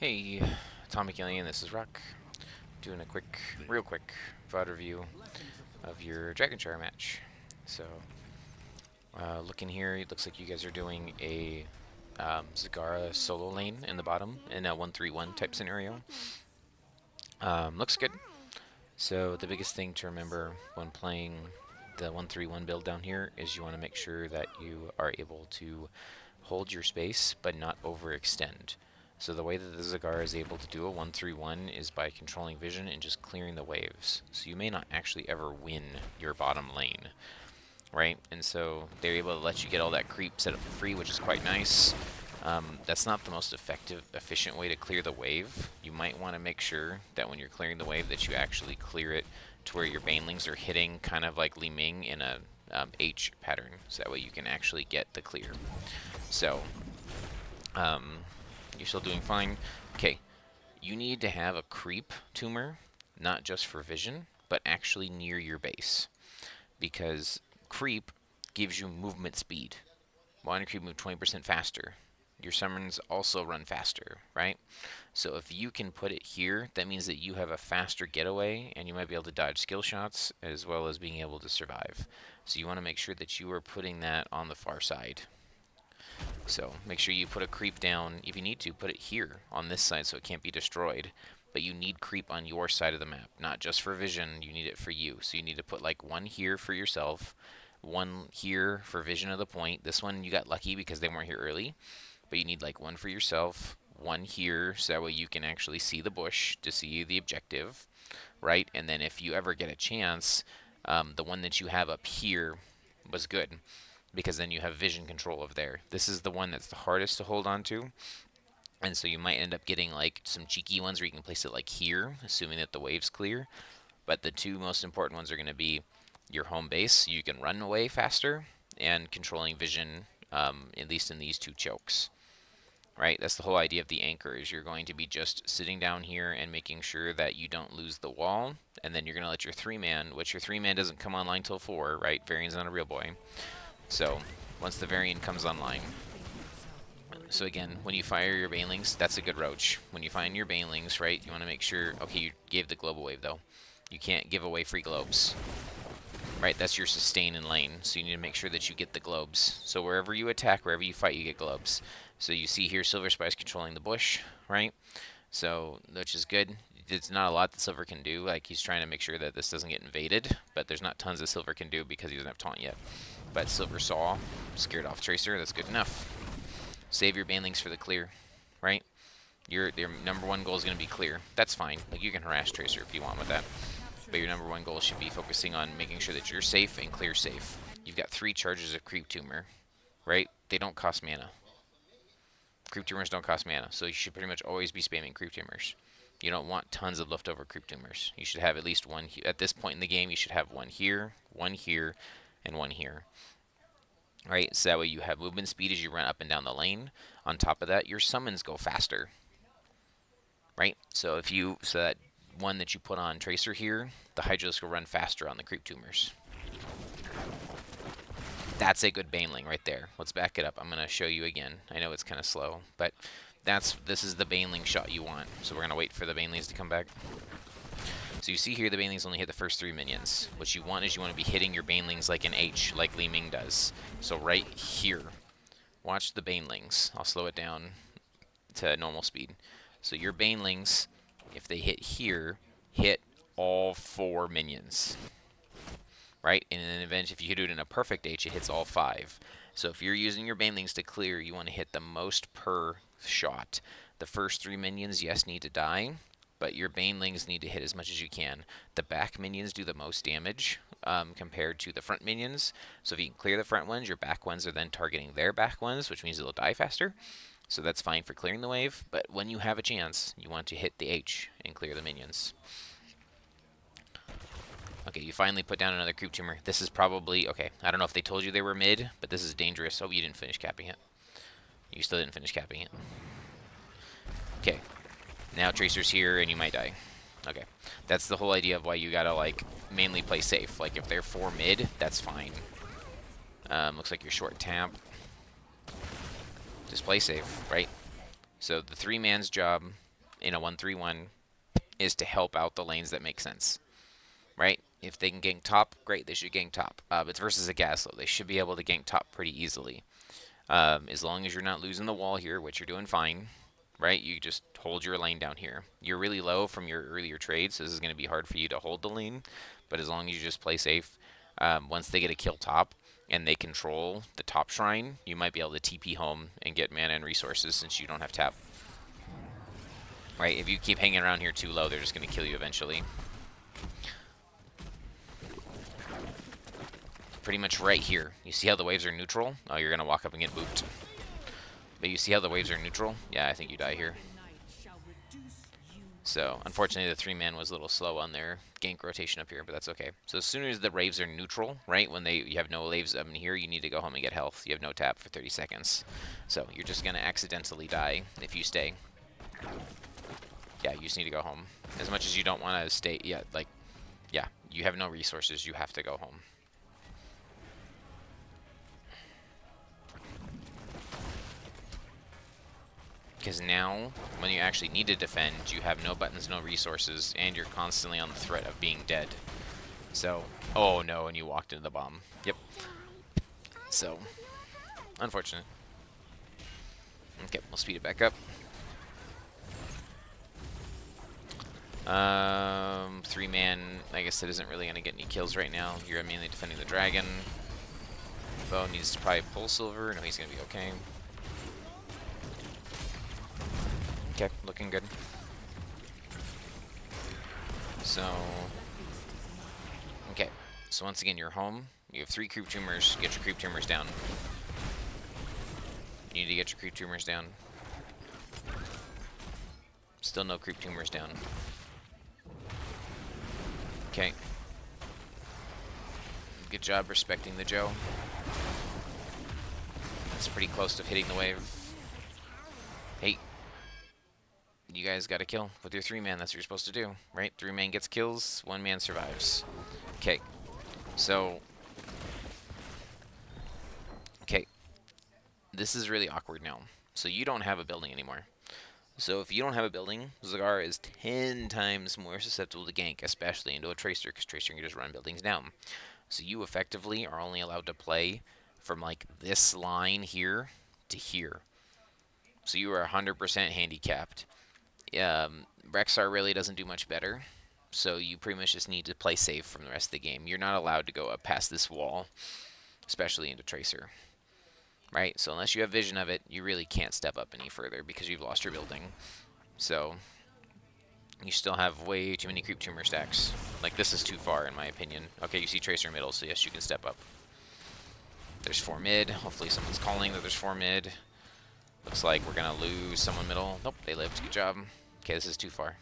Hey, Atomic Alien, this is Rock, doing a real quick VOD review of your Dragon Shire match. So, looking here, it looks like you guys are doing a Zagara solo lane in the bottom in a 1-3-1 type scenario. Looks good. So, the biggest thing to remember when playing the 1-3-1 build down here is you want to make sure that you are able to hold your space but not overextend. So the way that the Zagara is able to do a 1-3-1 is by controlling vision and just clearing the waves. So you may not actually ever win your bottom lane, right? And so they're able to let you get all that creep set up for free, which is quite nice. That's not the most efficient way to clear the wave. You might want to make sure that when you're clearing the wave that you actually clear it to where your banelings are hitting kind of like Li Ming in a H pattern, so that way you can actually get the clear. So, you're still doing fine. Okay, you need to have a creep tumor, not just for vision, but actually near your base. Because creep gives you movement speed. Why don't creep move 20% faster? Your summons also run faster, right? So if you can put it here, that means that you have a faster getaway, and you might be able to dodge skill shots, as well as being able to survive. So you want to make sure that you are putting that on the far side. So make sure you put a creep down. If you need to, put it here on this side so it can't be destroyed. But you need creep on your side of the map, not just for vision. You need it for you. So you need to put like one here for yourself, one here for vision of the point. This one you got lucky because they weren't here early. But you need like one for yourself, one here, so that way you can actually see the bush to see the objective, right? And then if you ever get a chance, the one that you have up here was good, because then you have vision control of there. This is the one that's the hardest to hold on to, and so you might end up getting like some cheeky ones where you can place it like here, assuming that the wave's clear. But the two most important ones are going to be your home base, so you can run away faster, and controlling vision, at least in these two chokes. Right, that's the whole idea of the anchor, is you're going to be just sitting down here and making sure that you don't lose the wall, and then you're going to let your 3-man, which your 3-man doesn't come online till 4, right? Varian's not a real boy. So once the Varian comes online. So again, when you fire your Banelings, that's a good roach. When you find your Banelings, right, you want to make sure, okay, you gave the global wave though. You can't give away free globes. Right, that's your sustain in lane, so you need to make sure that you get the globes. So wherever you attack, wherever you fight, you get globes. So you see here Silver Spice controlling the bush, right? So, which is good. It's not a lot that Silver can do. Like, he's trying to make sure that this doesn't get invaded, but there's not tons that Silver can do because he doesn't have taunt yet. But Silver saw, scared off Tracer, that's good enough. Save your banelings for the clear, right? Your number one goal is going to be clear. That's fine. Like, you can harass Tracer if you want with that. But your number one goal should be focusing on making sure that you're safe and clear safe. You've got 3 charges of Creep Tumor, right? They don't cost mana. Creep Tumors don't cost mana, so you should pretty much always be spamming Creep Tumors. You don't want tons of leftover Creep Tumors. You should have at least one at this point in the game. You should have one here, and one here. Right, so that way you have movement speed as you run up and down the lane. On top of that, your summons go faster. Right, so that one that you put on Tracer here, the Hydralisk will run faster on the Creep Tumors. That's a good Baneling right there. Let's back it up. I'm going to show you again. I know it's kind of slow, but this is the Baneling shot you want. So we're going to wait for the Banelings to come back. So you see here the Banelings only hit the first 3 minions. What you want is you want to be hitting your Banelings like an H, like Li Ming does. So right here, watch the Banelings. I'll slow it down to normal speed. So your Banelings, if they hit here, hit all 4 minions. Right? In an event, if you do it in a perfect H, it hits all 5. So if you're using your Banelings to clear, you want to hit the most per shot. The first 3 minions, yes, need to die, but your Banelings need to hit as much as you can. The back minions do the most damage compared to the front minions. So if you can clear the front ones, your back ones are then targeting their back ones, which means they'll die faster. So that's fine for clearing the wave, but when you have a chance, you want to hit the H and clear the minions. Okay, you finally put down another Creep Tumor. This is probably, okay, I don't know if they told you they were mid, but this is dangerous. Oh, you didn't finish capping it. You still didn't finish capping it. Okay, now Tracer's here and you might die. Okay, that's the whole idea of why you gotta, like, mainly play safe. Like, if they're 4 mid, that's fine. Looks like you're short tap. Just play safe, right? So the 3-man's job in a 1-3-1 is to help out the lanes that make sense, right? If they can gank top, great, they should gank top. It's versus a Gaslow. They should be able to gank top pretty easily. As long as you're not losing the wall here, which you're doing fine, right? You just hold your lane down here. You're really low from your earlier trades, so this is going to be hard for you to hold the lane, but as long as you just play safe, once they get a kill top and they control the top shrine, you might be able to TP home and get mana and resources since you don't have tap. Right? If you keep hanging around here too low, they're just going to kill you eventually. Pretty much right here. You see how the waves are neutral? Oh, you're going to walk up and get booped. But you see how the waves are neutral? Yeah, I think you die here. So, unfortunately, the 3-man was a little slow on their gank rotation up here, but that's okay. So as soon as the waves are neutral, right, when you have no waves up in here, you need to go home and get health. You have no tap for 30 seconds. So you're just going to accidentally die if you stay. Yeah, you just need to go home. As much as you don't want to stay, yeah, you have no resources, you have to go home. Because now, when you actually need to defend, you have no buttons, no resources, and you're constantly on the threat of being dead. So, oh no, and you walked into the bomb. Yep. So, unfortunate. Okay, we'll speed it back up. 3-man, like I said, isn't really going to get any kills right now. You're mainly defending the dragon. Bo needs to probably pull silver. No, he's going to be okay. Okay, looking good. So, okay. So once again, you're home. You have 3 creep tumors. Get your creep tumors down. You need to get your creep tumors down. Still no creep tumors down. Okay. Good job respecting the Joe. That's pretty close to hitting the wave. Hey. You guys got to kill with your 3-man. That's what you're supposed to do, right? 3-man gets kills, 1-man survives. Okay, so... Okay, this is really awkward now. So you don't have a building anymore. So if you don't have a building, Zagara is 10 times more susceptible to gank, especially into a Tracer, because Tracer can just run buildings down. So you effectively are only allowed to play from like this line here to here. So you are 100% handicapped. Rexar really doesn't do much better, so you pretty much just need to play safe from the rest of the game. You're not allowed to go up past this wall, especially into Tracer, right? So unless you have vision of it, you really can't step up any further because you've lost your building. So you still have way too many creep tumor stacks. Like, this is too far in my opinion. Okay, you see Tracer middle, so yes, you can step up. There's 4 mid. Hopefully someone's calling that there's 4 mid. Looks like we're gonna lose someone middle. Nope, they lived. Good job. Okay, this is too far.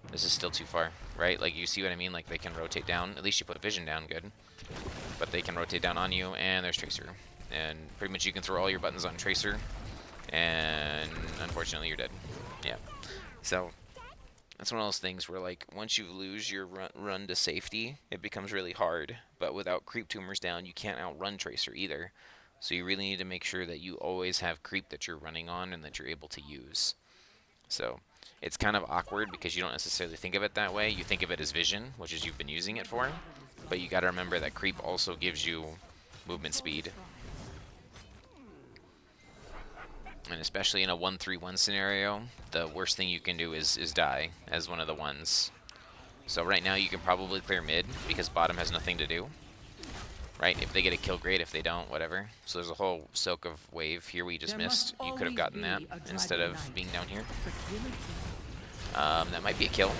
This is still too far, right? Like, you see what I mean? Like, they can rotate down. At least you put vision down, good. But they can rotate down on you, and there's Tracer. And pretty much you can throw all your buttons on Tracer, and unfortunately you're dead. Yeah. So, that's one of those things where, like, once you lose your run to safety, it becomes really hard. But without creep tumors down, you can't outrun Tracer either. So you really need to make sure that you always have creep that you're running on and that you're able to use. So it's kind of awkward because you don't necessarily think of it that way. You think of it as vision, which is you've been using it for. But you got to remember that creep also gives you movement speed. And especially in a 1-3-1 scenario, the worst thing you can do is die as one of the ones. So right now you can probably clear mid because bottom has nothing to do. Right? If they get a kill, great. If they don't, whatever. So there's a whole soak of wave here we just missed. You could have gotten that instead of being down here. That might be a kill.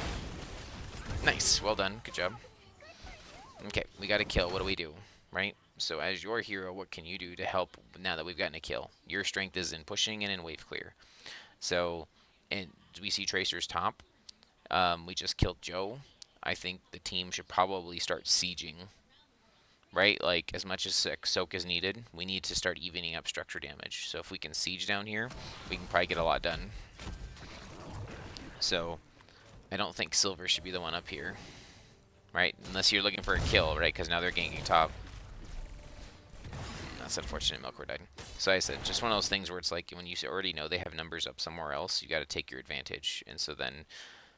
Nice. Well done. Good job. Okay, we got a kill. What do we do? Right? So as your hero, what can you do to help now that we've gotten a kill? Your strength is in pushing and in wave clear. So, and we see Tracer's top. We just killed Joe. I think the team should probably start sieging. Right? Like, as much as soak is needed, we need to start evening up structure damage. So if we can siege down here, we can probably get a lot done. So, I don't think silver should be the one up here. Right? Unless you're looking for a kill, right? Because now they're ganking top. That's unfortunate. Melkor died. So I said, just one of those things where it's like when you already know they have numbers up somewhere else, you got to take your advantage. And so then,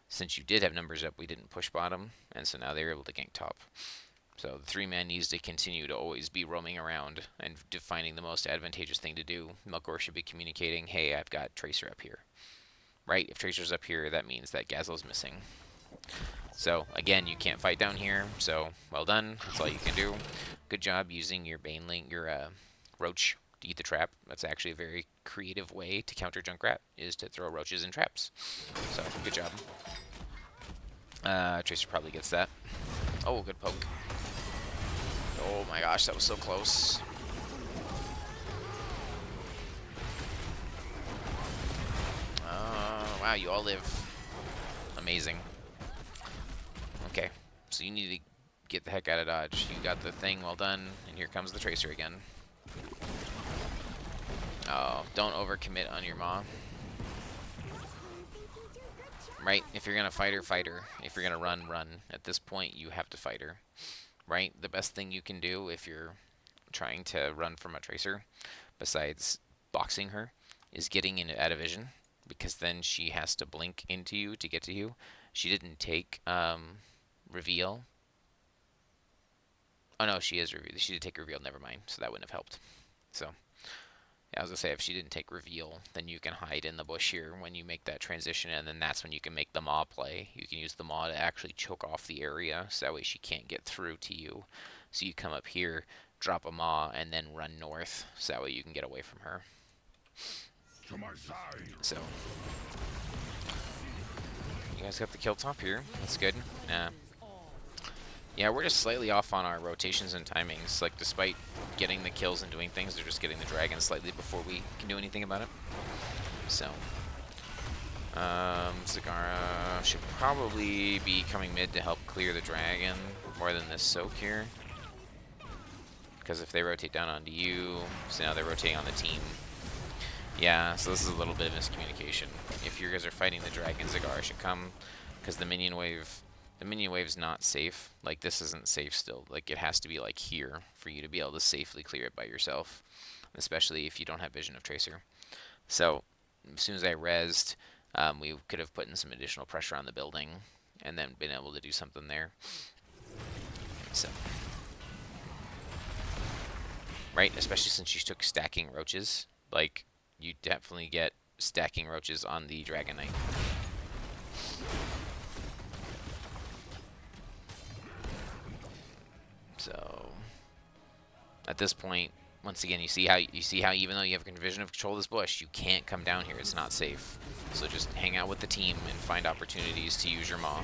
since you did have numbers up, we didn't push bottom, and so now they were able to gank top. So the 3-man needs to continue to always be roaming around and defining the most advantageous thing to do. Melkor should be communicating, hey, I've got Tracer up here. Right? If Tracer's up here, that means that Gazlo's missing. So, again, you can't fight down here, so well done. That's all you can do. Good job using your Baneling, your Roach to eat the trap. That's actually a very creative way to counter Junkrat, is to throw roaches in traps. So, good job. Tracer probably gets that. Oh, good poke. Oh my gosh, that was so close. Wow, you all live. Amazing. Okay, so you need to get the heck out of dodge. You got the thing, well done, and here comes the Tracer again. Oh, don't overcommit on your Maw. Right? If you're going to fight her, fight her. If you're going to run, run. At this point, you have to fight her. Right? The best thing you can do if you're trying to run from a Tracer, besides boxing her, is getting out of vision, because then she has to blink into you to get to you. She didn't take reveal. Oh no, she is reveal. She did take reveal, never mind. So that wouldn't have helped. So yeah, I was gonna say, if she didn't take reveal, then you can hide in the bush here when you make that transition, and then that's when you can make the Maw play. You can use the Maw to actually choke off the area, so that way she can't get through to you. So you come up here, drop a Maw, and then run north, so that way you can get away from her. So you guys got the kill top here. That's good. Yeah, we're just slightly off on our rotations and timings. Like, despite getting the kills and doing things, they're just getting the dragon slightly before we can do anything about it. So, Zagara should probably be coming mid to help clear the dragon more than this soak here. Because if they rotate down onto you, so now they're rotating on the team. Yeah, so this is a little bit of miscommunication. If you guys are fighting the dragon, Zagara should come, because the minion wave's not safe. Like, this isn't safe still. Like, it has to be like here for you to be able to safely clear it by yourself, especially if you don't have vision of Tracer. So as soon as I rezzed, we could have put in some additional pressure on the building and then been able to do something there. So, right, especially since you took stacking roaches, like, you definitely get stacking roaches on the Dragon Knight. So at this point, once again, you see how even though you have vision of control of this bush, you can't come down here. It's not safe. So just hang out with the team and find opportunities to use your Maw.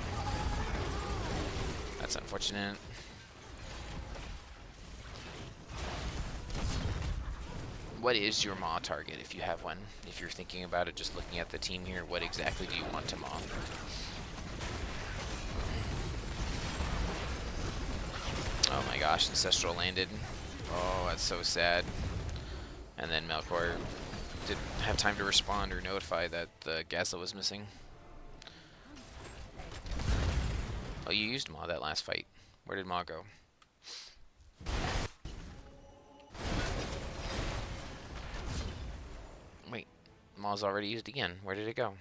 That's unfortunate. What is your Maw target if you have one? If you're thinking about it, just looking at the team here, what exactly do you want to Maw? Oh my gosh, Ancestral landed. Oh, that's so sad. And then Melkor didn't have time to respond or notify that the Gazla was missing. Oh, you used Maw that last fight. Where did Maw go? Wait, Maw's already used again. Where did it go?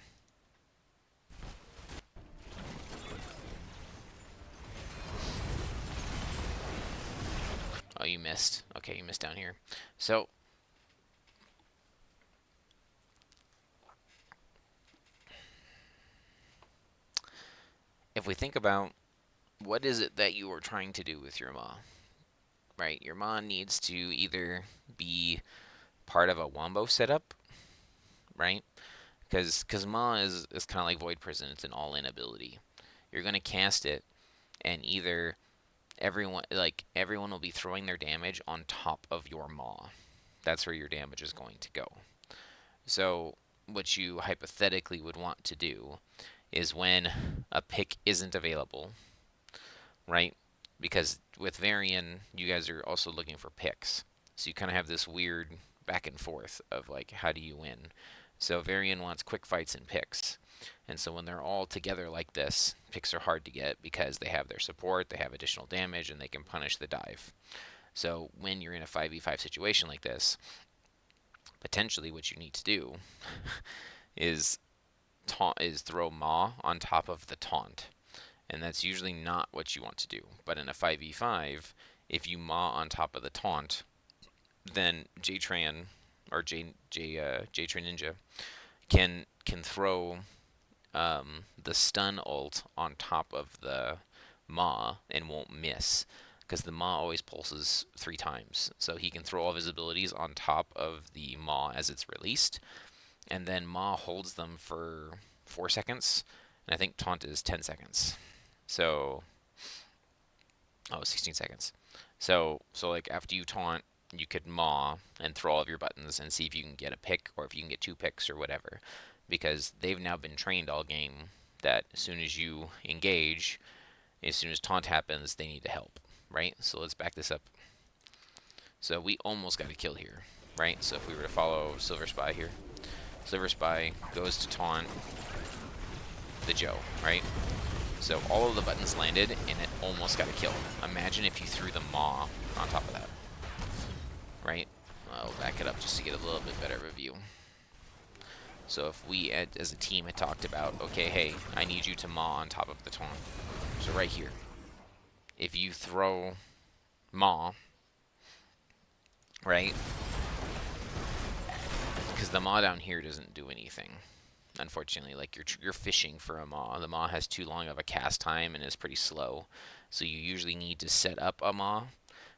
Oh, you missed. Okay, you missed down here. So, if we think about what is it that you are trying to do with your Maw, right? Your Maw needs to either be part of a Wombo setup, right? Because Maw is kind of like Void Prison. It's an all-in ability. You're going to cast it, and either everyone will be throwing their damage on top of your Maw. That's where your damage is going to go. So what you hypothetically would want to do is when a pick isn't available, right? Because with Varian, you guys are also looking for picks. So you kind of have this weird back and forth of like, how do you win? So Varian wants quick fights and picks. And so when they're all together like this, picks are hard to get because they have their support, they have additional damage, and they can punish the dive. So when you're in a 5v5 situation like this, potentially what you need to do is throw Maw on top of the taunt. And that's usually not what you want to do. But in a 5v5, if you Maw on top of the taunt, then J-Tran or J-Tran Ninja can throw the stun ult on top of the Maw and won't miss, because the Maw always pulses 3 times. So he can throw all of his abilities on top of the Maw as it's released, and then Maw holds them for 4 seconds, and I think taunt is 10 seconds. So, 16 seconds. So like after you taunt, you could Maw and throw all of your buttons and see if you can get a pick or if you can get 2 picks or whatever. Because they've now been trained all game that as soon as you engage, as soon as taunt happens, they need to help, right? So let's back this up. So we almost got a kill here, right? So if we were to follow Silver Spy here, Silver Spy goes to taunt the Joe, right? So all of the buttons landed, and it almost got a kill. Imagine if you threw the Maw on top of that, right? I'll back it up just to get a little bit better of a view. So if we, as a team, had talked about, okay, hey, I need you to Maw on top of the taunt. So right here, if you throw Maw, right? Because the Maw down here doesn't do anything, unfortunately. Like you're fishing for a Maw. The Maw has too long of a cast time and is pretty slow. So you usually need to set up a Maw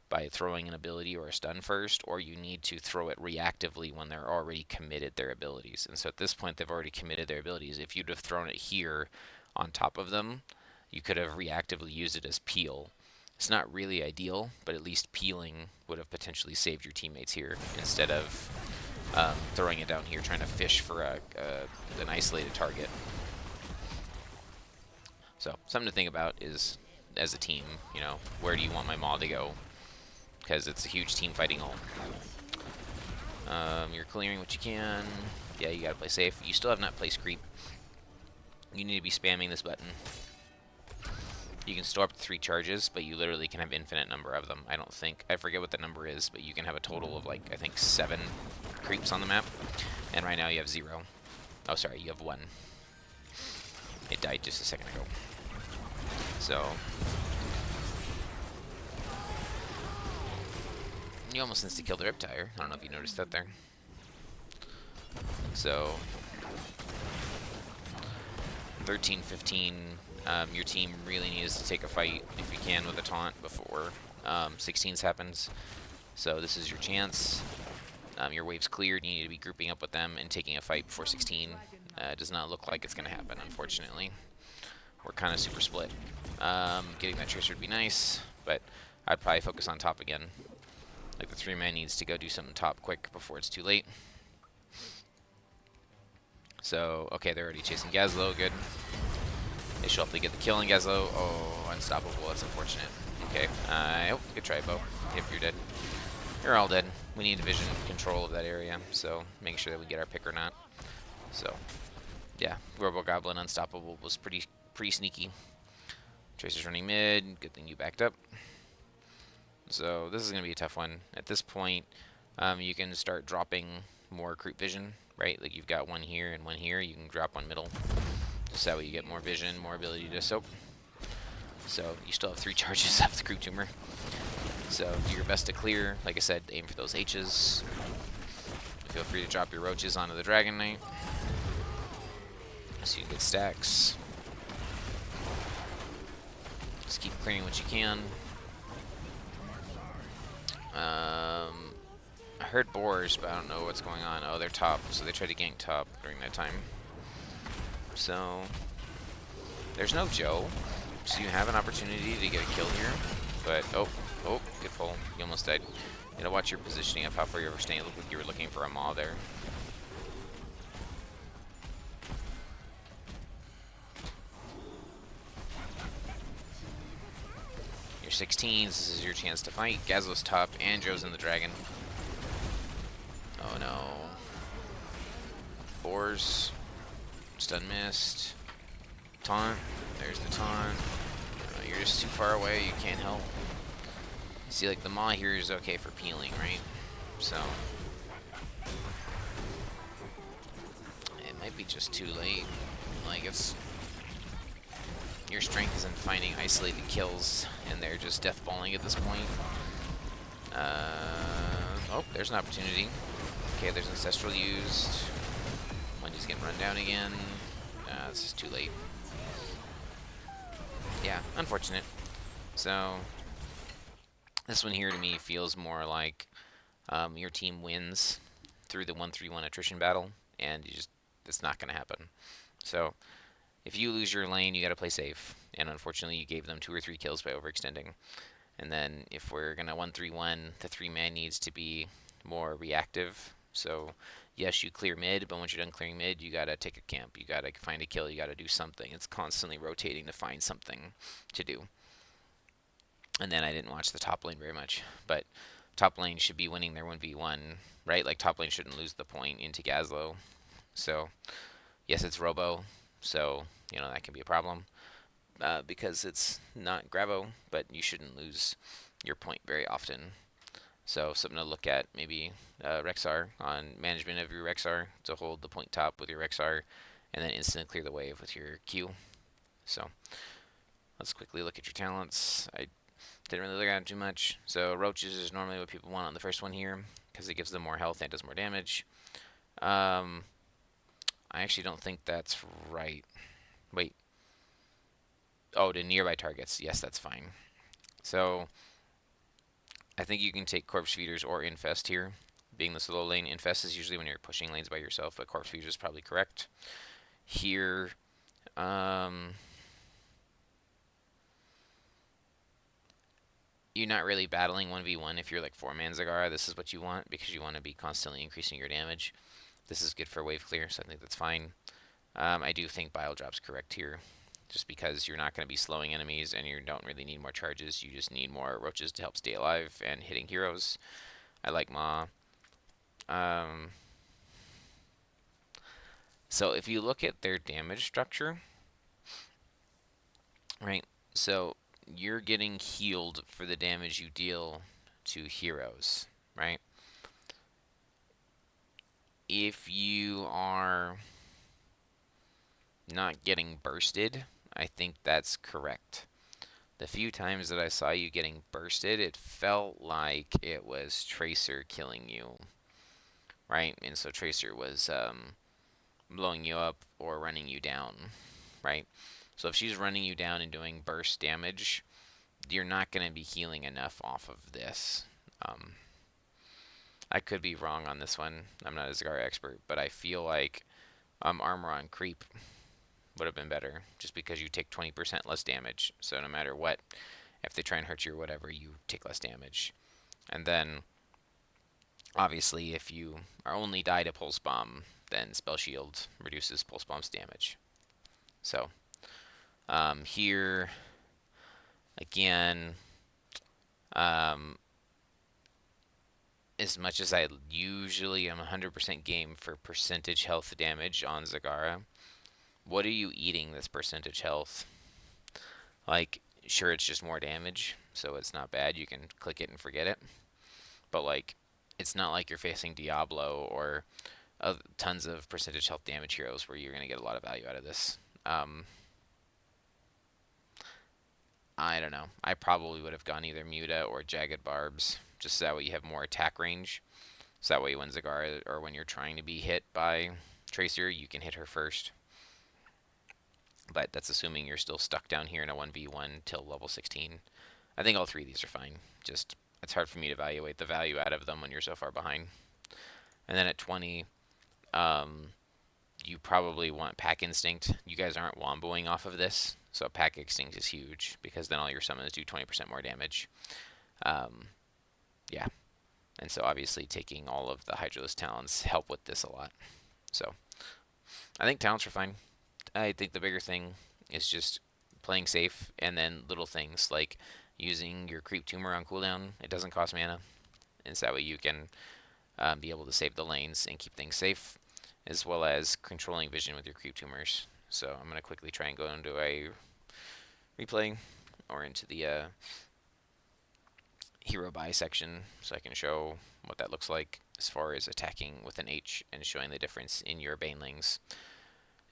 by throwing an ability or a stun first, or you need to throw it reactively when they're already committed their abilities. And so at this point, they've already committed their abilities. If you'd have thrown it here on top of them, you could have reactively used it as peel. It's not really ideal, but at least peeling would have potentially saved your teammates here instead of throwing it down here, trying to fish for an isolated target. So something to think about is, as a team, you know, where do you want my Maw to go? Because it's a huge team fighting ult. You're clearing what you can. Yeah, you gotta play safe. You still have not placed creep. You need to be spamming this button. You can store up to 3 charges, but you literally can have infinite number of them. I forget what the number is, but you can have a total of like, I think 7 creeps on the map. And right now you have 0. Oh, sorry, you have 1. It died just a second ago. So you almost insta-killed the Riptire. I don't know if you noticed that there. So 13, 15, your team really needs to take a fight if you can with a taunt before 16s happens. So this is your chance. Your wave's cleared. You need to be grouping up with them and taking a fight before 16. It does not look like it's going to happen, unfortunately. We're kind of super split. Getting that Tracer would be nice, but I'd probably focus on top again. Like the 3-man needs to go do something top quick before it's too late. So, okay, they're already chasing Gazlo, good. They should hopefully get the kill on Gazlo. Oh, unstoppable, that's unfortunate. Okay, oh, good try, Bo. Yep, you're dead. You're all dead. We need division control of that area, so make sure that we get our pick or not. So, yeah, Robo Goblin unstoppable was pretty sneaky. Tracer's running mid, good thing you backed up. So this is going to be a tough one. At this point, you can start dropping more creep vision, right? Like you've got 1 here and 1 here. You can drop 1 middle. Just that way you get more vision, more ability to soak. So you still have 3 charges of the creep tumor. So do your best to clear. Like I said, aim for those H's. Feel free to drop your roaches onto the Dragon Knight, so you can get stacks. Just keep clearing what you can. I heard boars, but I don't know what's going on. Oh, they're top, so they tried to gank top during that time. So there's no Joe, so you have an opportunity to get a kill here. But oh, good pull. You almost died. You gotta watch your positioning of how far you're staying. It looked like you were looking for a Maw there. Your 16s, this is your chance to fight. Gazlo's top, and Joe's in the dragon. Oh no. Boars. Stun missed. Taunt. There's the taunt. You're just too far away, you can't help. See, like, the Maw here is okay for peeling, right? So it might be just too late. Like, it's your strength is in finding isolated kills, and they're just deathballing at this point. Oh, there's an opportunity. Okay, there's Ancestral used. Wendy's getting run down again. This is too late. Yeah, unfortunate. So, this one here to me feels more like your team wins through the 1-3-1 attrition battle, and it's not going to happen. So, if you lose your lane, you got to play safe. And unfortunately, you gave them 2 or 3 kills by overextending. And then if we're going to 1-3-1, the 3-man needs to be more reactive. So, yes, you clear mid, but once you're done clearing mid, you got to take a camp. You got to find a kill. You got to do something. It's constantly rotating to find something to do. And then I didn't watch the top lane very much. But top lane should be winning their 1v1, right? Like, top lane shouldn't lose the point into Gazlo. So, yes, it's Robo. So, that can be a problem. Because it's not Gravo, but you shouldn't lose your point very often. So something to look at, maybe Rexar on management of your Rexar to hold the point top with your Rexar, and then instantly clear the wave with your Q. So let's quickly look at your talents. I didn't really look at it too much. So Roaches is normally what people want on the first one here, because it gives them more health and does more damage. I actually don't think that's right. Wait. Oh, to nearby targets. Yes, that's fine. So I think you can take Corpse Feeders or Infest here, being this low lane. Infest is usually when you're pushing lanes by yourself, but Corpse Feeders is probably correct. Here, you're not really battling 1v1 if you're like 4-man Zagara. This is what you want, because you want to be constantly increasing your damage. This is good for wave clear, so I think that's fine. I do think Bile Drop's correct here, just because you're not going to be slowing enemies and you don't really need more charges. You just need more roaches to help stay alive and hitting heroes. I like Maw. So if you look at their damage structure, right, so you're getting healed for the damage you deal to heroes, right? If you are not getting bursted, I think that's correct. The few times that I saw you getting bursted, it felt like it was Tracer killing you, right? And so Tracer was blowing you up or running you down, right? So if she's running you down and doing burst damage, you're not going to be healing enough off of this. I could be wrong on this one. I'm not a Zagara expert, but I feel like armor on creep would have been better, just because you take 20% less damage. So no matter what, if they try and hurt you or whatever, you take less damage. And then, obviously, if you are only die to Pulse Bomb, then Spell Shield reduces Pulse Bomb's damage. So, here, again, as much as I usually am 100% game for percentage health damage on Zagara, what are you eating this percentage health? Like, sure, it's just more damage, so it's not bad. You can click it and forget it. But, like, it's not like you're facing Diablo or tons of percentage health damage heroes where you're going to get a lot of value out of this. I don't know. I probably would have gone either Muta or Jagged Barbs, just so that way you have more attack range. So that way when Zagara, or when you're trying to be hit by Tracer, you can hit her first. But that's assuming you're still stuck down here in a 1v1 till level 16. I think all 3 of these are fine. Just, it's hard for me to evaluate the value out of them when you're so far behind. And then at 20, you probably want Pack Instinct. You guys aren't womboing off of this, so Pack Instinct is huge, because then all your summons do 20% more damage. Yeah. And so obviously taking all of the Hydralisk talents help with this a lot. So I think talents are fine. I think the bigger thing is just playing safe, and then little things like using your Creep Tumor on cooldown. It doesn't cost mana, and so that way you can be able to save the lanes and keep things safe, as well as controlling vision with your Creep Tumors. So I'm going to quickly try and go into a replay or into the hero buy section so I can show what that looks like as far as attacking with an H and showing the difference in your banelings.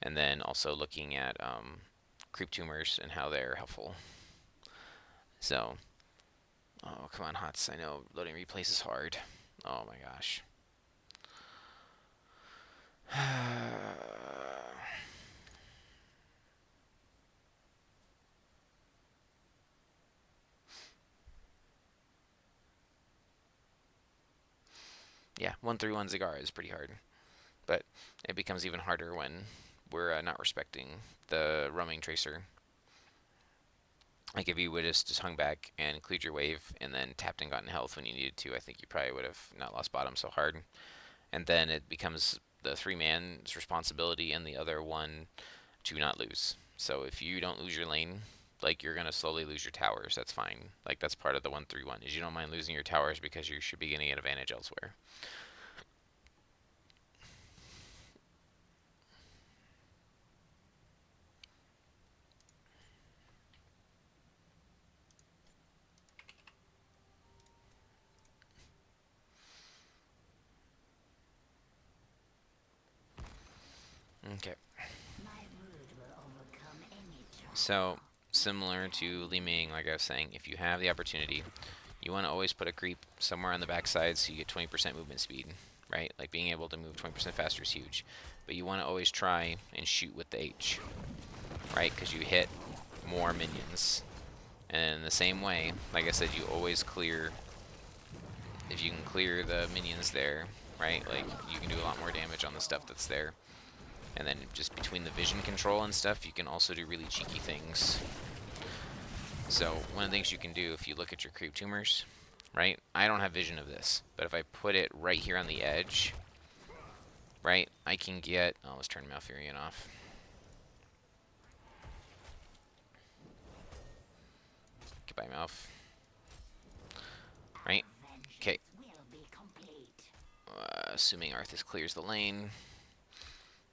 And then also looking at creep tumors and how they're helpful. So, oh, come on, HOTS. I know loading replays is hard. Oh my gosh. Yeah, 131 Zagara is pretty hard. But it becomes even harder when we're not respecting the roaming tracer. Like if you would have just hung back and cleared your wave and then tapped and gotten health when you needed to, I think you probably would have not lost bottom so hard. And then it becomes the 3-man's responsibility and the other one to not lose. So if you don't lose your lane, like you're gonna slowly lose your towers. That's fine. Like that's part of the 131 is you don't mind losing your towers because you should be getting an advantage elsewhere. Okay. So similar to Li Ming, like I was saying, if you have the opportunity, you want to always put a creep somewhere on the backside so you get 20% movement speed, right? Like being able to move 20% faster is huge. But you want to always try and shoot with the H, right? Because you hit more minions. And in the same way, like I said, you always clear, if you can clear the minions there, right? Like you can do a lot more damage on the stuff that's there. And then just between the vision control and stuff, you can also do really cheeky things. So one of the things you can do if you look at your creep tumors, right? I don't have vision of this, but if I put it right here on the edge, right, I can get, oh, let's turn Malfurion off. Goodbye, Malf. Right? Okay. Assuming Arthas clears the lane.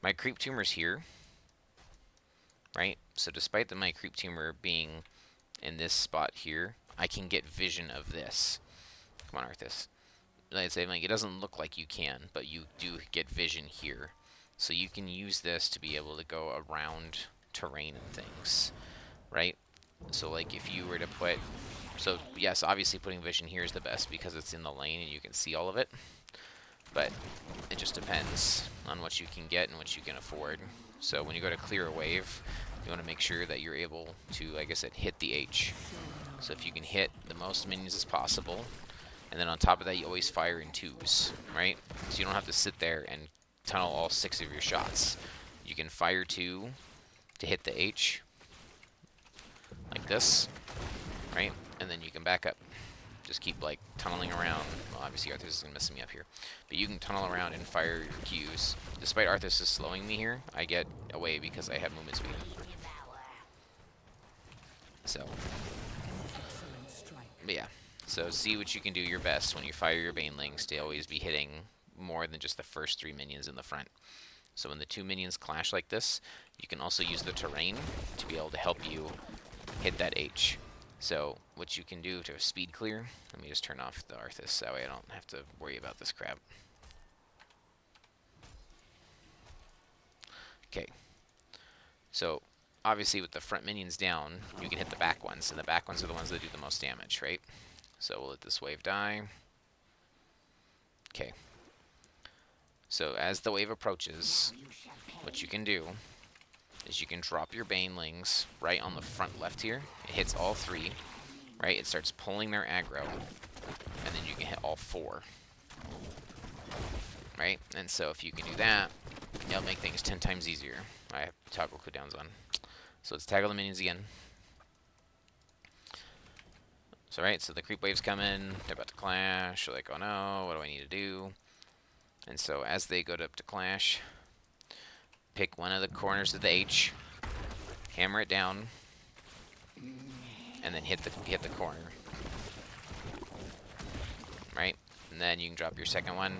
My creep tumor's here, right? So despite my creep tumor being in this spot here, I can get vision of this. Come on, Arthas. Like I say, like, it doesn't look like you can, but you do get vision here. So you can use this to be able to go around terrain and things, right? So like if you were to put, so yes, obviously putting vision here is the best because it's in the lane and you can see all of it. But it just depends on what you can get and what you can afford. So when you go to clear a wave, you want to make sure that you're able to, like I said, hit the H. So if you can hit the most minions as possible, and then on top of that, you always fire in 2s, right? So you don't have to sit there and tunnel all 6 of your shots. You can fire 2 to hit the H, like this, right? And then you can back up. Just keep like tunneling around. Well, obviously Arthas is messing me up here, but you can tunnel around and fire your Qs. Despite Arthas is slowing me here, I get away because I have movement speed. So, but yeah. So see what you can do your best when you fire your banelings to always be hitting more than just the first 3 minions in the front. So when the 2 minions clash like this, you can also use the terrain to be able to help you hit that H. So what you can do to speed clear, let me just turn off the Arthas, that way I don't have to worry about this crap. Okay, so obviously with the front minions down, you can hit the back ones, and the back ones are the ones that do the most damage, right? So we'll let this wave die. Okay, so as the wave approaches, what you can do is you can drop your banelings right on the front left here. It hits all 3, right? It starts pulling their aggro, and then you can hit all 4, right? And so if you can do that, it'll make things 10 times easier. I have toggle cooldowns on. So let's taggle the minions again. So right, so the creep waves come in, they're about to clash, you're like, oh no, what do I need to do? And so as they go up to clash, pick one of the corners of the H, hammer it down, and then hit the corner. Right? And then you can drop your second one,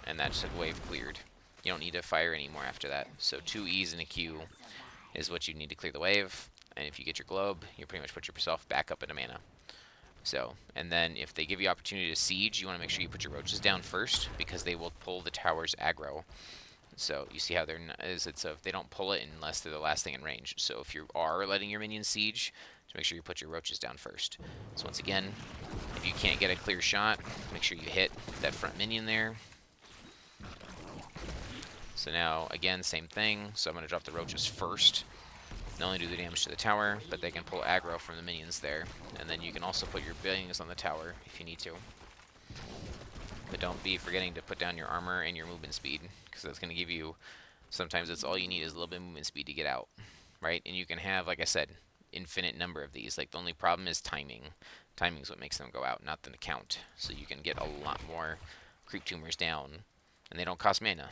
and that's a wave cleared. You don't need to fire anymore after that. So 2 E's and a Q is what you need to clear the wave. And if you get your globe, you pretty much put yourself back up into mana. So, and then if they give you opportunity to siege, you want to make sure you put your roaches down first because they will pull the tower's aggro. So you see how they're they don't pull it unless they're the last thing in range. So if you are letting your minions siege, just make sure you put your roaches down first. So once again, if you can't get a clear shot, make sure you hit that front minion there. So now, again, same thing. So I'm going to drop the roaches first. Not only do they damage to the tower, but they can pull aggro from the minions there. And then you can also put your buildings on the tower if you need to. But don't be forgetting to put down your armor and your movement speed, because that's going to give you, sometimes it's all you need is a little bit of movement speed to get out, right? And you can have, like I said, infinite number of these. Like, the only problem is timing. Timing is what makes them go out, not the count. So you can get a lot more creep tumors down, and they don't cost mana.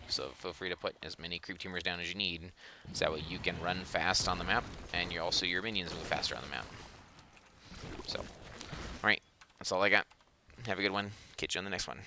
So feel free to put as many creep tumors down as you need, so that way you can run fast on the map, and your minions move faster on the map. So, alright, that's all I got. Have a good one. Catch you on the next one.